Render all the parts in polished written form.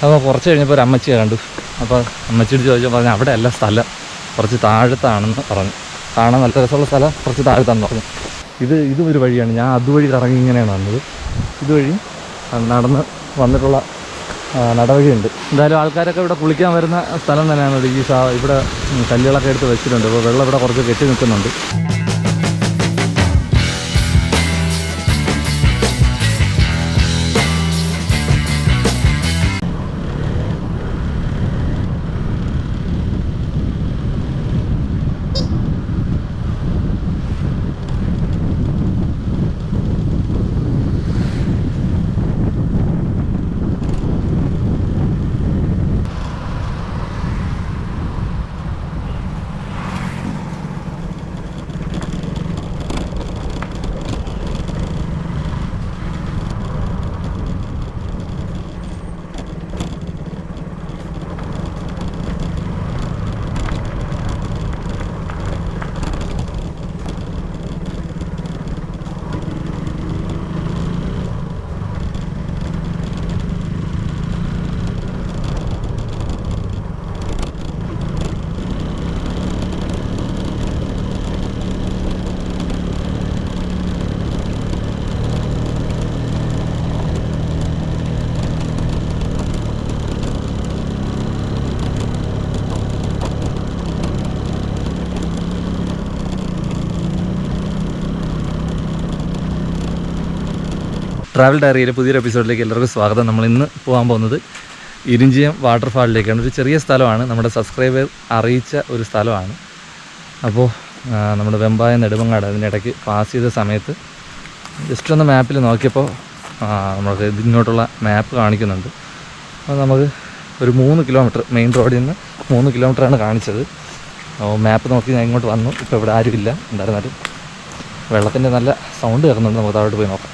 അപ്പോൾ കുറച്ച് കഴിഞ്ഞപ്പോൾ ഒരു അമ്മച്ചിയെ കണ്ടു. അപ്പോൾ അമ്മച്ചിയോട് ചോദിച്ചപ്പോൾ പറഞ്ഞു അവിടെ അല്ല സ്ഥലം, കുറച്ച് താഴത്താണെന്ന് പറഞ്ഞു. കാണാൻ നല്ല രസമുള്ള സ്ഥലം കുറച്ച് താഴത്താണെന്ന് പറഞ്ഞു. ഇതും ഒരു വഴിയാണ്. ഞാൻ അതുവഴി കറങ്ങി ഇങ്ങനെയാണ് വന്നത്. ഇതുവഴി നടന്ന് വന്നിട്ടുള്ള നടവഴിയുണ്ട്. എന്തായാലും ആൾക്കാരൊക്കെ ഇവിടെ കുളിക്കാൻ വരുന്ന സ്ഥലം തന്നെയാണ്. ഇവിടെ കല്ലുകളൊക്കെ എടുത്ത് വെച്ചിട്ടുണ്ട്. അപ്പോൾ വെള്ളം ഇവിടെ കുറച്ച് കെട്ടി നിൽക്കുന്നുണ്ട്. ട്രാവൽ ഡയറിയിലെ പുതിയൊരു എപ്പിസോഡിലേക്ക് എല്ലാവർക്കും സ്വാഗതം. നമ്മൾ ഇന്ന് പോകാൻ പോകുന്നത് ഇരിഞ്ചിയം വാട്ടർഫാളിലേക്കാണ്. ഒരു ചെറിയ സ്ഥലമാണ്, നമ്മുടെ സബ്സ്ക്രൈബർ അറിയിച്ച ഒരു സ്ഥലമാണ്. അപ്പോൾ നമ്മുടെ വെമ്പായ നെടുമങ്ങാട് അതിനിടയ്ക്ക് പാസ് ചെയ്ത സമയത്ത് ജസ്റ്റ് ഒന്ന് മാപ്പിൽ നോക്കിയപ്പോൾ നമുക്ക് ഇങ്ങോട്ടുള്ള മാപ്പ് കാണിക്കുന്നുണ്ട്. അപ്പോൾ നമുക്ക് ഒരു 3 കിലോമീറ്റർ മെയിൻ റോഡിൽ നിന്ന് 3 കിലോമീറ്ററാണ് കാണിച്ചത്. മാപ്പ് നോക്കി ഞാൻ ഇങ്ങോട്ട് വന്നു. ഇപ്പോൾ ഇവിടെ ആരുമില്ല. എന്തായിരുന്നാലും വെള്ളത്തിൻ്റെ നല്ല സൗണ്ട് കേൾക്കുന്നുണ്ട്. നമുക്ക് താഴോട്ട് പോയി നോക്കാം.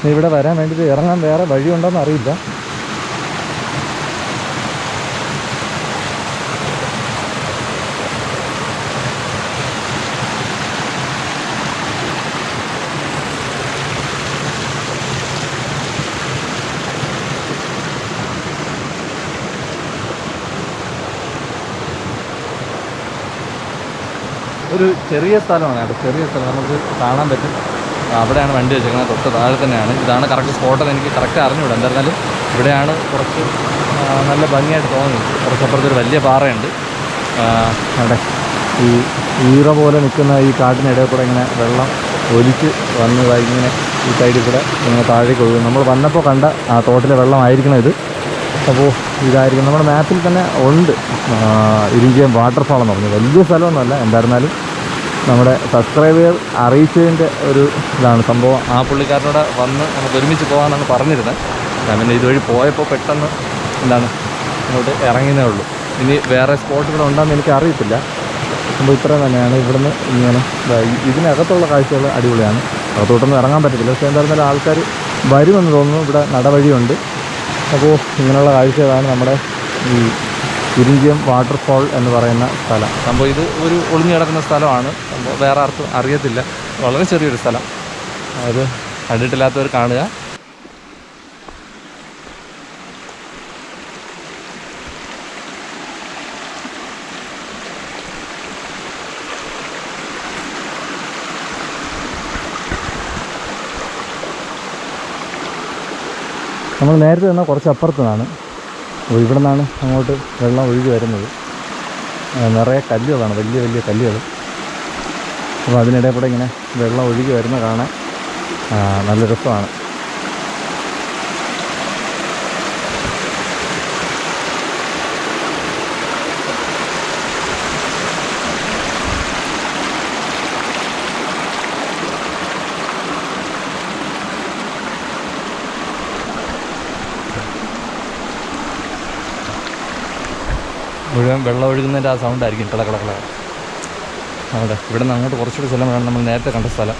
ഇവിടെ വരാൻ വേണ്ടിയിട്ട് ഇറങ്ങാൻ വേറെ വഴിയുണ്ടോയെന്ന് അറിയില്ല. ഒരു ചെറിയ സ്ഥലമാണ് കേട്ടോ, ചെറിയ സ്ഥലം നമുക്ക് കാണാൻ പറ്റും. അവിടെയാണ് വണ്ടി വെച്ചേക്കുന്നത്, തൊട്ട് താഴെ തന്നെയാണ്. ഇതാണ് കറക്റ്റ് സ്പോട്ടെന്ന് എനിക്ക് കറക്റ്റ് അറിഞ്ഞുകൂടാ. എന്തായിരുന്നാലും ഇവിടെയാണ് കുറച്ച് നല്ല ഭംഗിയായിട്ട് തോന്നുന്നത്. കുറച്ചപ്പുറത്തൊരു വലിയ പാറയുണ്ട്. അവിടെ ഈ ഈറ പോലെ നിൽക്കുന്ന ഈ കാട്ടിനിടയിൽ കൂടെ ഇങ്ങനെ വെള്ളം ഒലിച്ച് വന്ന് ഇങ്ങനെ ഈ സൈഡിൽ കൂടെ ഇങ്ങനെ താഴേക്ക് ഒഴുകും. നമ്മൾ വന്നപ്പോൾ കണ്ട ആ തോട്ടിലെ വെള്ളമായിരിക്കണം ഇത്. അപ്പോൾ ഇതായിരിക്കും. നമ്മുടെ മാപ്പിൽ തന്നെ ഉണ്ട് ഇരിഞ്ചിയം വാട്ടർഫാൾ എന്ന് പറഞ്ഞു. വലിയ സ്ഥലമൊന്നുമല്ല, എന്തായിരുന്നാലും നമ്മുടെ സബ്സ്ക്രൈബർ അറിയിച്ചതിൻ്റെ ഒരു ഇതാണ് സംഭവം. ആ പുള്ളിക്കാരനോട് വന്ന് നമുക്ക് ഒരുമിച്ച് പോകാമെന്നാണ് പറഞ്ഞിരുന്നത്. ഞാൻ പിന്നെ ഇതുവഴി പോയപ്പോൾ പെട്ടെന്ന് ഇങ്ങോട്ട് ഇറങ്ങിയതേ ഉള്ളൂ. ഇനി വേറെ സ്പോട്ടുകൾ ഉണ്ടോയെന്ന് എനിക്ക് അറിയത്തില്ല. അപ്പോൾ ഇത്രയും തന്നെയാണ്. ഇവിടുന്ന് ഇങ്ങനെ ഇതിനകത്തുള്ള കാഴ്ചകൾ അടിപൊളിയാണ്. അകത്തോട്ടൊന്നും ഇറങ്ങാൻ പറ്റത്തില്ല. പക്ഷേ എന്തായിരുന്നാലും ആൾക്കാർ വരുമെന്ന് തോന്നുന്നു. ഇവിടെ നടവഴിയുണ്ട്. അപ്പോൾ ഇങ്ങനെയുള്ള കാഴ്ചകളാണ് നമ്മുടെ ഈ ഇരിഞ്ചിയം വാട്ടർഫാൾ എന്ന് പറയുന്ന സ്ഥലം. സംഭവം ഇത് ഒരു ഒളിഞ്ഞു കിടക്കുന്ന സ്ഥലമാണ്. സംഭവം വേറെ ആർക്കും അറിയത്തില്ല. വളരെ ചെറിയൊരു സ്ഥലം. അത് കണ്ടിട്ടില്ലാത്തവർ കാണുക. നമ്മൾ നേരത്തെ നിന്നാൽ കുറച്ച് അപ്പുറത്ത് നിന്നാണ്. അപ്പോൾ ഇവിടെ നിന്നാണ് അങ്ങോട്ട് വെള്ളം ഒഴുകി വരുന്നത്. നിറയെ കല്ലുകളാണ്, വലിയ വലിയ കല്ലുകൾ. അപ്പോൾ അതിനിടയിൽ കൂടെ ഇങ്ങനെ വെള്ളം ഒഴുകി വരുന്ന കാണാൻ നല്ല രസമാണ്. മുഴുവൻ വെള്ളം ഒഴുകുന്നതിൻ്റെ ആ സൗണ്ടായിരിക്കും കള. അവിടെ ഇവിടെ നിന്ന് അങ്ങോട്ട് കുറച്ചുകൂടി സ്ഥലമാണ് നമ്മൾ നേരത്തെ കണ്ട സ്ഥലം.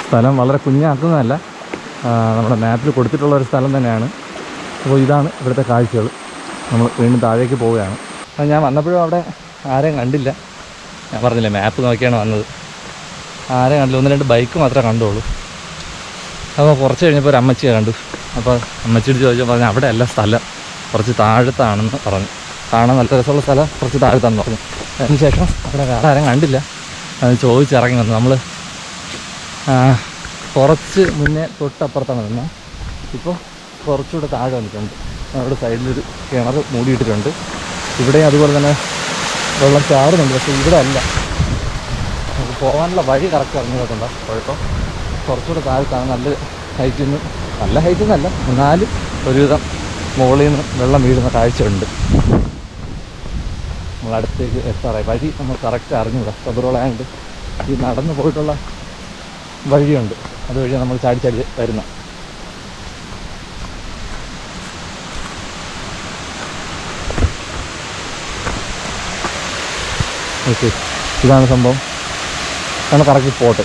സ്ഥലം വളരെ കുഞ്ഞാക്കുന്നതല്ല, നമ്മുടെ മാപ്പിൽ കൊടുത്തിട്ടുള്ള ഒരു സ്ഥലം തന്നെയാണ്. അപ്പോൾ ഇതാണ് ഇവിടുത്തെ കാഴ്ചകൾ. നമ്മൾ വീണ്ടും താഴേക്ക് പോവുകയാണ്. ഞാൻ വന്നപ്പോഴും അവിടെ ആരെയും കണ്ടില്ല. ഞാൻ പറഞ്ഞില്ലേ മാപ്പ് നോക്കിയാണ് വന്നത്. ആരെയും കണ്ടില്ല, 1-2 ബൈക്ക് മാത്രമേ കണ്ടുള്ളൂ. അപ്പോൾ കുറച്ച് കഴിഞ്ഞപ്പോൾ ഒരു അമ്മച്ചിയെ കണ്ടു. അപ്പോൾ അമ്മച്ചിയോട് ചോദിച്ചപ്പോൾ പറഞ്ഞു അവിടെ അല്ല സ്ഥലം, കുറച്ച് താഴത്താണെന്ന് പറഞ്ഞു. കാണാൻ നല്ല രസമുള്ള സ്ഥലം കുറച്ച് താഴത്താണെന്ന് പറഞ്ഞു. അതിന് ശേഷം അവിടെ വേറെ ആരും കണ്ടില്ല. അത് ചോദിച്ചിറങ്ങി വന്നു. നമ്മൾ കുറച്ച് മുന്നേ തൊട്ടപ്പുറത്താണ് നിന്നത്. ഇപ്പോൾ കുറച്ചുകൂടെ താഴെ വന്നിട്ടുണ്ട്. അവിടെ സൈഡിലൊരു കിണർ മൂടിയിട്ടിട്ടുണ്ട്. ഇവിടെ അതുപോലെ തന്നെ വെള്ളം ചാറുന്നുണ്ട്. പക്ഷേ ഇവിടെ അല്ല. നമുക്ക് പോകാനുള്ള വഴി കറക്റ്റ് അറിഞ്ഞിട്ടുണ്ടോ കുഴപ്പം. കുറച്ചുകൂടെ താഴത്താണ്. നല്ല ഹൈറ്റിൽ നിന്നല്ല, എന്നാലും ഒരുവിധം മുകളിൽ നിന്ന് വെള്ളം വീഴുന്ന കാഴ്ചയുണ്ട്. നമ്മളടുത്തേക്ക് എത്താറായി. വഴി നമ്മൾ കറക്റ്റ് അറിഞ്ഞൂടാ. റബ്ബറുകളായതുകൊണ്ട് ഈ നടന്നു പോയിട്ടുള്ള വഴിയുണ്ട്, അതുവഴി നമ്മൾ ചാടി വരുന്ന. ഓക്കെ, ഇതാണ് സംഭവം. ഇതാണ് കറക്റ്റ് സ്പോട്ട്.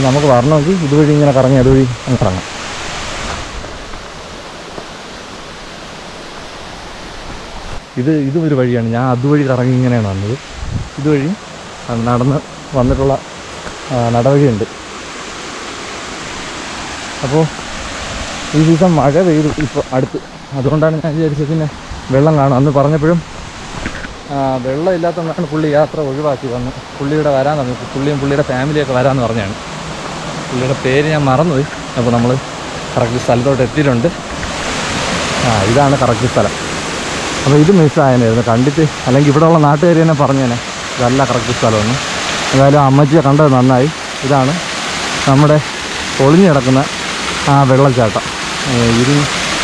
നമുക്ക് വരണമെങ്കിൽ ഇതുവഴി ഇങ്ങനെ കറങ്ങി അതുവഴി അങ്ങ് ഇറങ്ങാം. ഇതും ഒരു വഴിയാണ്. ഞാൻ അതുവഴി കറങ്ങി ഇങ്ങനെയാണ് വന്നത്. ഇതുവഴി നടന്ന് വന്നിട്ടുള്ള നടവഴിയുണ്ട്. അപ്പോൾ ഈ ദിവസം മഴ പെയ്തു ഇപ്പോൾ അടുത്ത്. അതുകൊണ്ടാണ് ഞാൻ വിചാരിച്ചത് പിന്നെ വെള്ളം കാണും. അന്ന് പറഞ്ഞപ്പോഴും വെള്ളം ഇല്ലാത്തതുകൊണ്ടാണ് പുള്ളി യാത്ര ഒഴിവാക്കി വന്നു. പുള്ളിയുടെ വരാൻ തന്നു. പുള്ളിയും പുള്ളിയുടെ ഫാമിലിയൊക്കെ വരാമെന്ന് പറഞ്ഞാണ്. പുള്ളിയുടെ പേര് ഞാൻ മറന്നുപോയി. അപ്പോൾ നമ്മൾ കറക്റ്റ് സ്ഥലത്തോട്ട് എത്തിയിട്ടുണ്ട്. ഇതാണ് കറക്റ്റ് സ്ഥലം. അപ്പോൾ ഇത് മിസ്സായനായിരുന്നു കണ്ടിട്ട്. അല്ലെങ്കിൽ ഇവിടെയുള്ള നാട്ടുകാർ തന്നെ പറഞ്ഞേനെ ഇതല്ല കറക്റ്റ് സ്ഥലമൊന്ന്. എന്തായാലും അമ്മച്ചിയെ കണ്ടത് നന്നായി. ഇതാണ് നമ്മുടെ ഒളിഞ്ഞു കിടക്കുന്ന ആ വെള്ളച്ചാട്ടം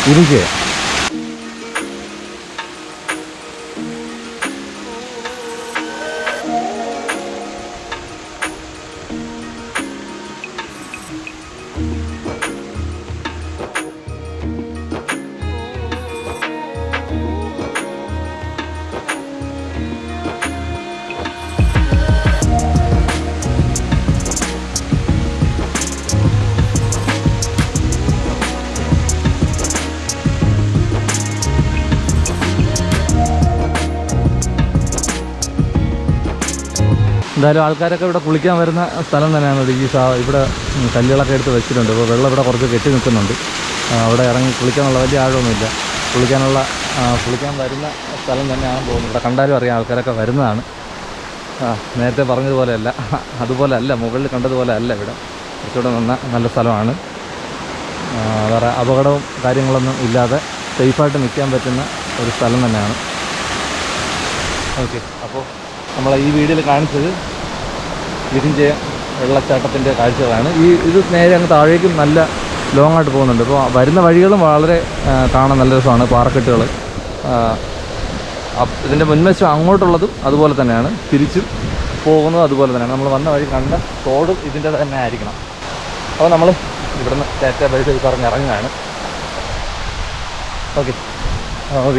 ഇരിക്കുക. എന്തായാലും ആൾക്കാരൊക്കെ ഇവിടെ കുളിക്കാൻ വരുന്ന സ്ഥലം തന്നെയാണ്. ഇവിടെ കല്ലുകളൊക്കെ എടുത്ത് വെച്ചിട്ടുണ്ട്. അപ്പോൾ വെള്ളം ഇവിടെ കുറച്ച് കെട്ടി നിൽക്കുന്നുണ്ട്. അവിടെ ഇറങ്ങി കുളിക്കാനുള്ള വലിയ ആഴമൊന്നുമില്ല. കുളിക്കാൻ വരുന്ന സ്ഥലം തന്നെയാണ് പോകുന്നത്. ഇവിടെ കണ്ടാലും അറിയാം ആൾക്കാരൊക്കെ വരുന്നതാണ്. നേരത്തെ പറഞ്ഞതുപോലെയല്ല, അതുപോലെ അല്ല, മുകളിൽ കണ്ടതുപോലെ അല്ല. ഇവിടെ കുറച്ചുകൂടെ നല്ല സ്ഥലമാണ്. വേറെ അപകടവും കാര്യങ്ങളൊന്നും ഇല്ലാതെ സേഫായിട്ട് നിൽക്കാൻ പറ്റുന്ന ഒരു സ്ഥലം തന്നെയാണ്. ഓക്കെ, അപ്പോൾ നമ്മൾ ഈ വീഡിയോയിൽ കാണിച്ചത് ഇരിഞ്ചയം വെള്ളച്ചാട്ടത്തിൻ്റെ കാഴ്ചകളാണ്. ഇത് നേരെ അങ്ങ് താഴേക്കും നല്ല ലോങ് ആയിട്ട് പോകുന്നുണ്ട്. അപ്പോൾ വരുന്ന വഴികളും വളരെ കാണാൻ നല്ല രസമാണ്. പാറക്കെട്ടുകൾ, ഇതിൻ്റെ മുൻവശം അങ്ങോട്ടുള്ളതും അതുപോലെ തന്നെയാണ്, തിരിച്ചും പോകുന്നതും അതുപോലെ തന്നെയാണ്. നമ്മൾ വന്ന വഴി കണ്ട തോടും ഇതിൻ്റെ തന്നെ ആയിരിക്കണം. അപ്പോൾ നമ്മൾ ഇവിടുന്ന് ടാറ്റ ബൈ ബൈ പറഞ്ഞ് ഇറങ്ങുകയാണ്. ഓക്കെ,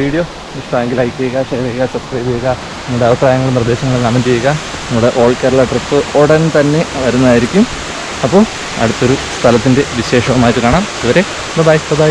വീഡിയോ ഇഷ്ടമെങ്കിൽ ലൈക്ക് ചെയ്യുക, ഷെയർ ചെയ്യുക, സബ്സ്ക്രൈബ് ചെയ്യുക. നിങ്ങളുടെ അഭിപ്രായങ്ങളും നിർദ്ദേശങ്ങളും കമൻറ്റ് ചെയ്യുക. നമ്മുടെ ഓൾ കേരള ട്രിപ്പ് ഉടൻ തന്നെ വരുന്നതായിരിക്കും. അപ്പോൾ അടുത്തൊരു സ്ഥലത്തിൻ്റെ വിശേഷവുമായിട്ട് കാണാം. ഇതുവരെ ബൈ.